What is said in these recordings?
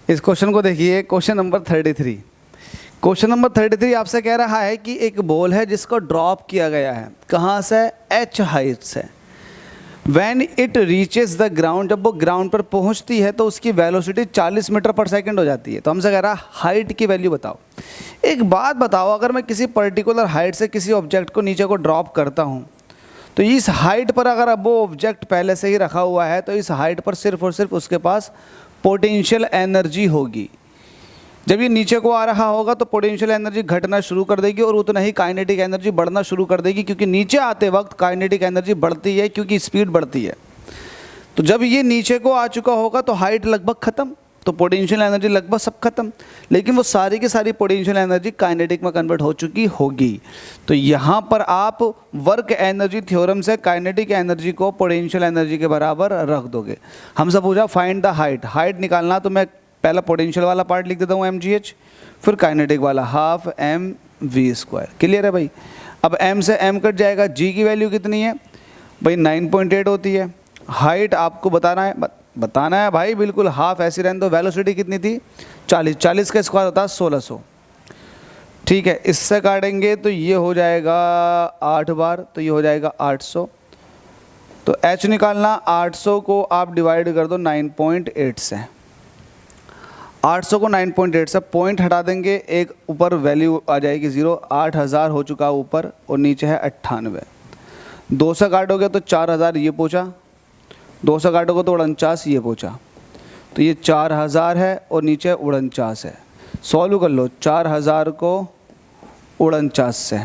इस क्वेश्चन को देखिए, क्वेश्चन नंबर 33। क्वेश्चन नंबर 33 आपसे कह रहा है कि एक बॉल है जिसको ड्रॉप किया गया है, कहाँ से? h हाइट से। When it reaches the ground, जब वो ग्राउंड पर पहुंचती है तो उसकी वेलोसिटी 40 मीटर पर सेकंड हो जाती है। तो हमसे कह रहा है हाइट की वैल्यू बताओ। एक बात बताओ, अगर मैं किसी पर्टिकुलर हाइट से किसी ऑब्जेक्ट को नीचे को ड्रॉप करता हूँ तो इस हाइट पर अगर अब वो ऑब्जेक्ट पहले से ही रखा हुआ है तो इस हाइट पर सिर्फ और सिर्फ उसके पास पोटेंशियल एनर्जी होगी। जब ये नीचे को आ रहा होगा तो पोटेंशियल एनर्जी घटना शुरू कर देगी और उतना ही काइनेटिक एनर्जी बढ़ना शुरू कर देगी, क्योंकि नीचे आते वक्त काइनेटिक एनर्जी बढ़ती है क्योंकि स्पीड बढ़ती है। तो जब ये नीचे को आ चुका होगा तो हाइट लगभग ख़त्म, तो पोटेंशियल एनर्जी लगभग सब खत्म, लेकिन वो सारी की सारी पोटेंशियल एनर्जी काइनेटिक में कन्वर्ट हो चुकी होगी। तो यहाँ पर आप वर्क एनर्जी थ्योरम से काइनेटिक एनर्जी को पोटेंशियल एनर्जी के बराबर रख दोगे। हमसे पूछा फाइंड द हाइट, हाइट निकालना, तो मैं पहला पोटेंशियल वाला पार्ट लिख देता हूँ mgh, फिर काइनेटिक वाला हाफ mv²। क्लियर है भाई? अब m से m कट जाएगा, g की वैल्यू कितनी है भाई? 9.8 होती है। हाइट आपको बताना है भाई, बिल्कुल हाफ ऐसी रहने दो। वेलोसिटी कितनी थी? 40, 40 का स्क्वायर होता है 1600। ठीक है, इससे काटेंगे तो ये हो जाएगा 8 बार, तो ये हो जाएगा 800। तो h निकालना, 800 को आप डिवाइड कर दो 9.8 से। 800 को 9.8 से पॉइंट हटा देंगे, एक ऊपर वैल्यू आ जाएगी 0। 8000 हो चुका ऊपर और नीचे है 98। 2 से काटोगे तो 4000 ये पूछा, 2 से काटोगे तो 49 ये पूछा, तो ये 4000 है और नीचे 49 है। सॉल्व कर लो 4000 को 49 से,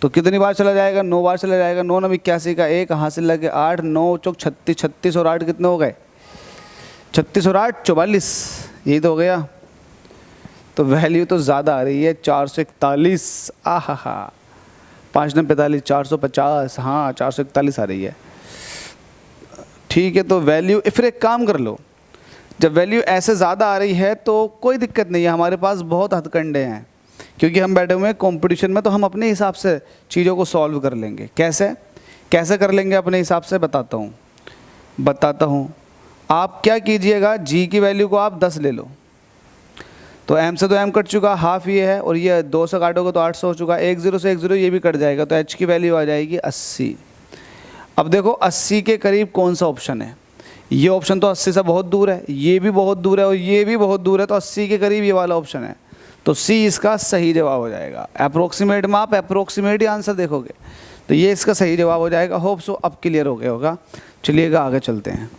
तो कितनी बार चला जाएगा? 9 बार चला जाएगा। 9 9 81 का 1 हासिल लगे 8, 9 चौक 36, 36 और 8 कितने हो गए? 36 और 8 44, यही तो हो गया। तो वैल्यू तो ज़्यादा आ रही है, 441। आहा हा, 5 9 45, 450, हाँ 441 आ रही है। ठीक है, तो वैल्यू, फिर एक काम कर लो, जब वैल्यू ऐसे ज़्यादा आ रही है तो कोई दिक्कत नहीं है, हमारे पास बहुत हथकंडे हैं, क्योंकि हम बैठे हुए हैं कंपटीशन में, तो हम अपने हिसाब से चीज़ों को सॉल्व कर लेंगे। कैसे कर लेंगे अपने हिसाब से बताता हूँ। आप क्या कीजिएगा, जी की वैल्यू को आप 10 ले लो, तो m से तो m कट चुका, हाफ ये है, और ये 2 से काटोगे तो 800 हो चुका, 1 0 से 1 0 ये भी कट जाएगा, तो h की वैल्यू आ जाएगी 80। अब देखो 80 के करीब कौन सा ऑप्शन है? ये ऑप्शन तो 80 से बहुत दूर है, ये भी बहुत दूर है और ये भी बहुत दूर है, तो 80 के करीब ये वाला ऑप्शन है, तो सी इसका सही जवाब हो जाएगा। अप्रोक्सीमेट में आप अप्रोक्सीमेट ही आंसर देखोगे, तो ये इसका सही जवाब हो जाएगा। होप सो अब क्लियर हो गया होगा। चलिएगा आगे चलते हैं।